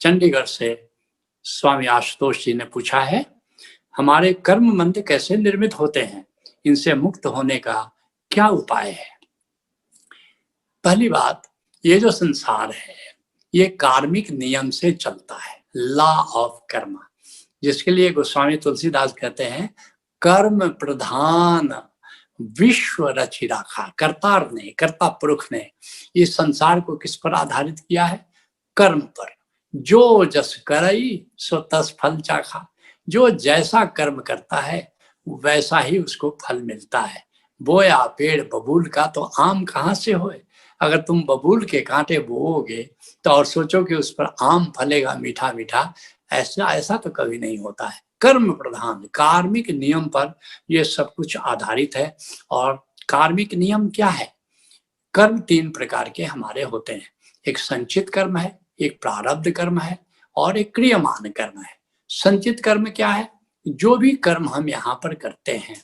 चंडीगढ़ से स्वामी आशुतोष जी ने पूछा है, हमारे कर्म बंध कैसे निर्मित होते हैं, इनसे मुक्त होने का क्या उपाय है। पहली बात, ये जो संसार है ये कार्मिक नियम से चलता है, लॉ ऑफ कर्म, जिसके लिए गोस्वामी तुलसीदास कहते हैं कर्म प्रधान विश्व रचि राखा। कर्तार ने, कर्ता पुरुष ने इस संसार को किस पर आधारित किया है? कर्म पर। जो जस करई सो तस फल चाखा। जो जैसा कर्म करता है वैसा ही उसको फल मिलता है। बोया पेड़ बबूल का तो आम कहाँ से होए। अगर तुम बबूल के कांटे बोओगे तो और सोचो कि उस पर आम फलेगा मीठा मीठा, ऐसा तो कभी नहीं होता है। कर्म प्रधान, कार्मिक नियम पर यह सब कुछ आधारित है। और कार्मिक नियम क्या है? कर्म तीन प्रकार के हमारे होते हैं। एक संचित कर्म है, एक प्रारब्ध कर्म है और एक क्रियमान कर्म है। संचित कर्म क्या है? जो भी कर्म हम यहाँ पर करते हैं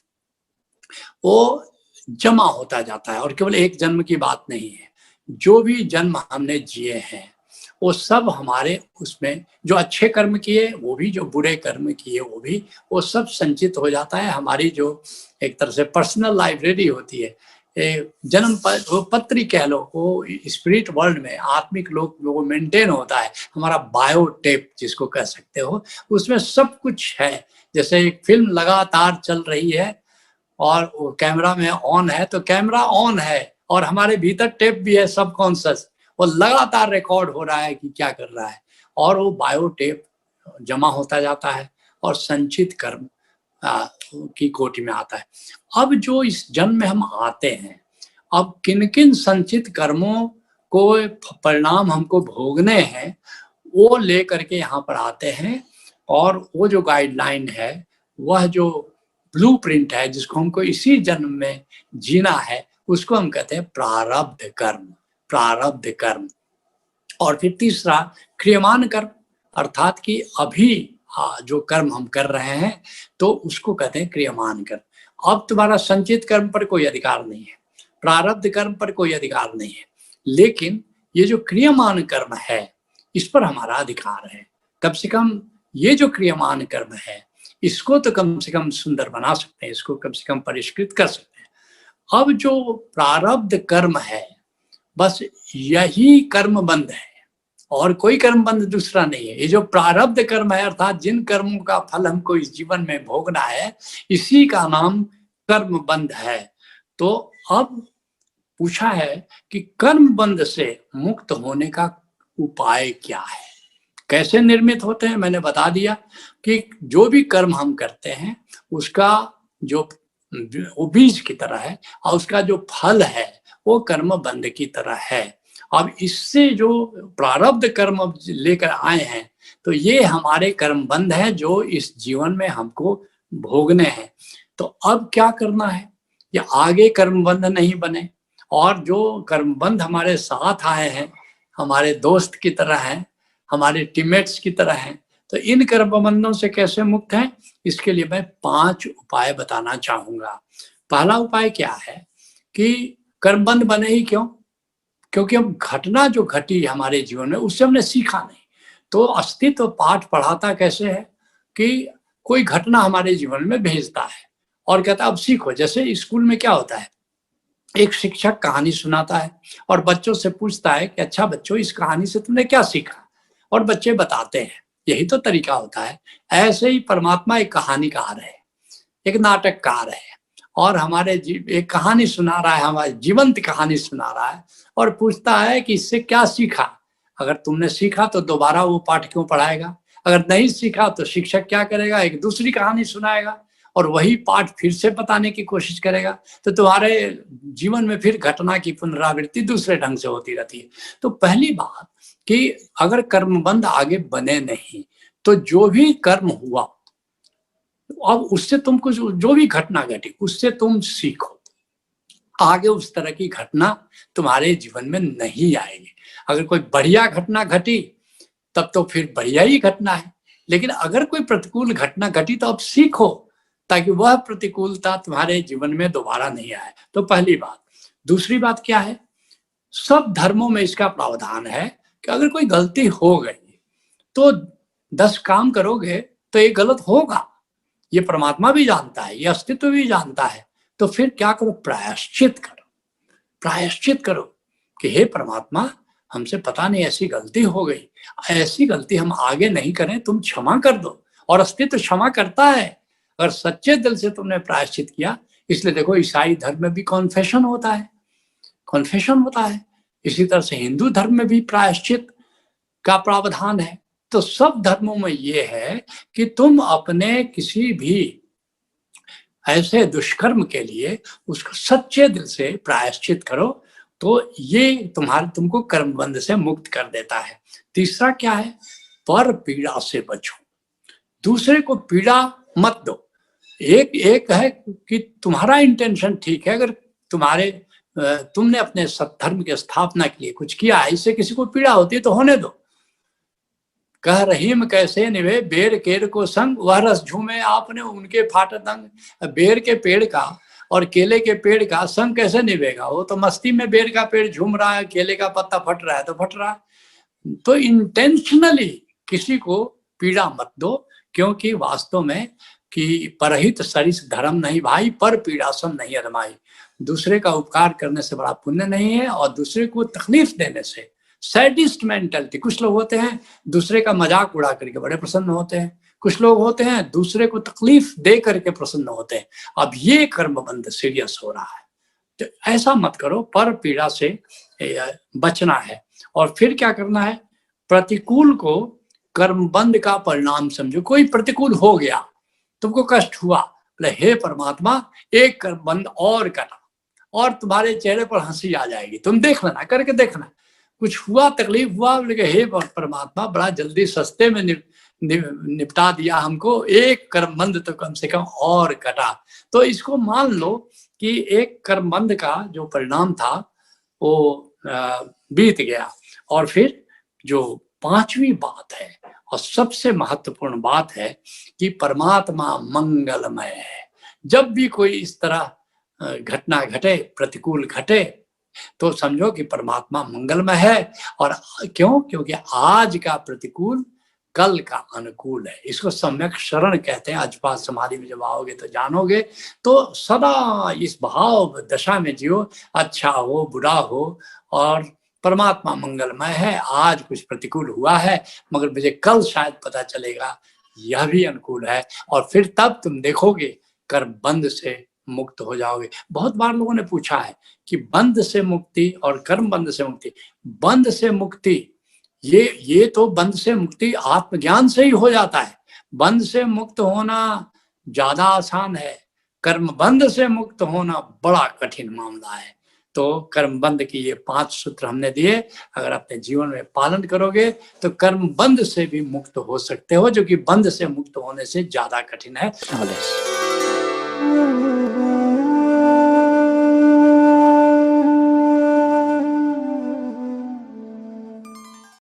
वो जमा होता जाता है, और केवल एक जन्म की बात नहीं है। जो भी जन्म हमने जिए हैं वो सब हमारे उसमें, जो अच्छे कर्म किए वो भी, जो बुरे कर्म किए वो भी, वो सब संचित हो जाता है। हमारी जो एक तरह से पर्सनल लाइब्रेरी होती है, जन्म पत्री कह लो, वो स्पिरिट वर्ल्ड में, आत्मिक लोक में वो मेंटेन होता है। हमारा बायोटेप जिसको कह सकते हो, उसमें सब कुछ है। जैसे एक फिल्म लगातार चल रही है और वो कैमरा में ऑन है, तो कैमरा ऑन है और हमारे भीतर टेप भी है, सबकॉन्शियस, वो लगातार रिकॉर्ड हो रहा है कि क्या कर रहा है, और वो बायोटेप जमा होता जाता है और संचित कर्म की कोटि में आता है। अब जो इस जन्म में हम आते हैं, अब किन किन संचित कर्मों को परिणाम हमको भोगने हैं वो लेकर के यहाँ पर आते हैं। और वो जो गाइडलाइन है, वह जो ब्लूप्रिंट है जिसको हमको इसी जन्म में जीना है, उसको हम कहते हैं प्रारब्ध कर्म। प्रारब्ध कर्म। और फिर तीसरा क्रियमान कर्म, अर्थात कि अभी जो कर्म हम कर रहे हैं तो उसको कहते हैं क्रियमान कर्म। अब तुम्हारा संचित कर्म पर कोई अधिकार नहीं है, प्रारब्ध कर्म पर कोई अधिकार नहीं है, लेकिन ये जो क्रियमान कर्म है इस पर हमारा अधिकार है। कम से कम ये जो क्रियमान कर्म है इसको तो कम से कम सुंदर बना सकते हैं, इसको कम से कम परिष्कृत कर सकते हैं। अब जो प्रारब्ध कर्म है बस यही कर्म बंध है और कोई कर्म बंध दूसरा नहीं है। ये जो प्रारब्ध कर्म है, अर्थात जिन कर्मों का फल हमको इस जीवन में भोगना है, इसी का नाम कर्म बंध है। तो अब पूछा है कि कर्म बंध से मुक्त होने का उपाय क्या है, कैसे निर्मित होते हैं। मैंने बता दिया कि जो भी कर्म हम करते हैं उसका जो वो बीज की तरह है और उसका जो फल है वो कर्म बंध की तरह है। अब इससे जो प्रारब्ध कर्म लेकर आए हैं तो ये हमारे कर्म बंध है जो इस जीवन में हमको भोगने हैं। तो अब क्या करना है, ये आगे कर्म बंध नहीं बने, और जो कर्म बंध हमारे साथ आए हैं, हमारे दोस्त की तरह हैं, हमारे टीममेट्स की तरह हैं, तो इन कर्म बंधों से कैसे मुक्त हैं, इसके लिए मैं 5 उपाय बताना चाहूंगा। पहला उपाय क्या है कि कर्मबंध बने ही क्यों? क्योंकि हम घटना जो घटी हमारे जीवन में उससे हमने सीखा नहीं। तो अस्तित्व पाठ पढ़ाता कैसे है कि कोई घटना हमारे जीवन में भेजता है और कहता है अब सीखो। जैसे स्कूल में क्या होता है, एक शिक्षक कहानी सुनाता है और बच्चों से पूछता है कि अच्छा बच्चों, इस कहानी से तुमने क्या सीखा, और बच्चे बताते हैं। यही तो तरीका होता है। ऐसे ही परमात्मा एक कहानीकार है, एक नाटककार है, और हमारे एक कहानी सुना रहा है, हमारी जीवंत कहानी सुना रहा है, और पूछता है कि इससे क्या सीखा। अगर तुमने सीखा तो दोबारा वो पाठ क्यों पढ़ाएगा, अगर नहीं सीखा तो शिक्षक क्या करेगा, एक दूसरी कहानी सुनाएगा और वही पाठ फिर से बताने की कोशिश करेगा। तो तुम्हारे जीवन में फिर घटना की पुनरावृत्ति दूसरे ढंग से होती रहती है। तो पहली बात कि अगर कर्मबंध आगे बने नहीं तो जो भी कर्म हुआ अब उससे तुमको जो भी घटना घटी उससे तुम सीखो, आगे उस तरह की घटना तुम्हारे जीवन में नहीं आएगी। अगर कोई बढ़िया घटना घटी तब तो फिर बढ़िया ही घटना है, लेकिन अगर कोई प्रतिकूल घटना घटी तो अब सीखो ताकि वह प्रतिकूलता तुम्हारे जीवन में दोबारा नहीं आए। तो पहली बात। दूसरी बात क्या है, सब धर्मों में इसका प्रावधान है कि अगर कोई गलती हो गई तो 10 काम करोगे तो ये गलत होगा, ये परमात्मा भी जानता है, ये अस्तित्व भी जानता है। तो फिर क्या करो, प्रायश्चित करो, प्रायश्चित करो कि हे परमात्मा, हमसे पता नहीं ऐसी गलती हो गई, ऐसी गलती हम आगे नहीं करें, तुम क्षमा कर दो। और अस्तित्व क्षमा करता है अगर सच्चे दिल से तुमने प्रायश्चित किया। इसलिए देखो, ईसाई धर्म में भी कॉन्फेशन होता है, कॉन्फेशन होता है। इसी तरह से हिंदू धर्म में भी प्रायश्चित का प्रावधान है। तो सब धर्मों में ये है कि तुम अपने किसी भी ऐसे दुष्कर्म के लिए उसको सच्चे दिल से प्रायश्चित करो, तो ये तुमको कर्मबंध से मुक्त कर देता है। तीसरा क्या है, पर पीड़ा से बचो, दूसरे को पीड़ा मत दो। एक है कि तुम्हारा इंटेंशन ठीक है, अगर तुमने अपने सत्धर्म की स्थापना के लिए कुछ किया है, इससे किसी को पीड़ा होती है तो होने दो। कह रहीम कैसे निभे बेर केर को संग, वह रस झूमे आपने उनके फाटत अंग। बेर के पेड़ का और केले के पेड़ का संग कैसे निभेगा? वो तो मस्ती में बेर का पेड़ झूम रहा है, केले का पत्ता फट रहा है तो फट रहा है। तो इंटेंशनली किसी को पीड़ा मत दो, क्योंकि वास्तव में कि परहित सरिस धर्म नहीं भाई, पर पीड़ासन नहीं अरमाई। दूसरे का उपकार करने से बड़ा पुण्य नहीं है, और दूसरे को तकलीफ देने से, सैडिस्ट मेंटलिटी, कुछ लोग होते हैं दूसरे का मजाक उड़ा करके बड़े प्रसन्न होते हैं, कुछ लोग होते हैं दूसरे को तकलीफ दे करके प्रसन्न होते हैं। अब ये कर्मबंध सीरियस हो रहा है, तो ऐसा मत करो, पर पीड़ा से बचना है। और फिर क्या करना है, प्रतिकूल को कर्मबंध का परिणाम समझो। कोई प्रतिकूल हो गया, तुमको कष्ट हुआ, बोले हे परमात्मा एक कर्मबंध और करना, और तुम्हारे चेहरे पर हंसी आ जाएगी। तुम देख लेना, करके देखना, कुछ हुआ, तकलीफ हुआ, बोले हे परमात्मा बड़ा जल्दी सस्ते में निपटा दिया हमको, एक कर्मबंध तो कम से कम और कटा। तो इसको मान लो कि एक कर्मबंध का जो परिणाम था वो बीत गया। और फिर जो पांचवी बात है और सबसे महत्वपूर्ण बात है कि परमात्मा मंगलमय है। जब भी कोई इस तरह घटना घटे, प्रतिकूल घटे, तो समझो कि परमात्मा मंगलमय है। और क्यों? क्योंकि आज का प्रतिकूल कल का अनुकूल है। इसको सम्यक शरण कहते हैं। अजपा समाधि में जब आओगे तो जानोगे। तो सदा इस भाव दशा में जियो, अच्छा हो बुरा हो, और परमात्मा मंगलमय है। आज कुछ प्रतिकूल हुआ है, मगर मुझे कल शायद पता चलेगा यह भी अनुकूल है, और फिर तब तुम देखोगे कर्मबंध से मुक्त हो जाओगे। बहुत बार लोगों ने पूछा है कि बंध से मुक्ति और कर्म बंध से मुक्ति, बंध से मुक्ति, ये तो बंध से मुक्ति आत्मज्ञान से ही हो जाता है। बंध से मुक्त होना ज्यादा आसान है, कर्म बंध से मुक्त होना बड़ा कठिन मामला है। तो कर्म बंध की ये 5 सूत्र हमने दिए, अगर अपने जीवन में पालन करोगे तो कर्म बंध से भी मुक्त हो सकते हो, जो कि बंध से मुक्त होने से ज्यादा कठिन है।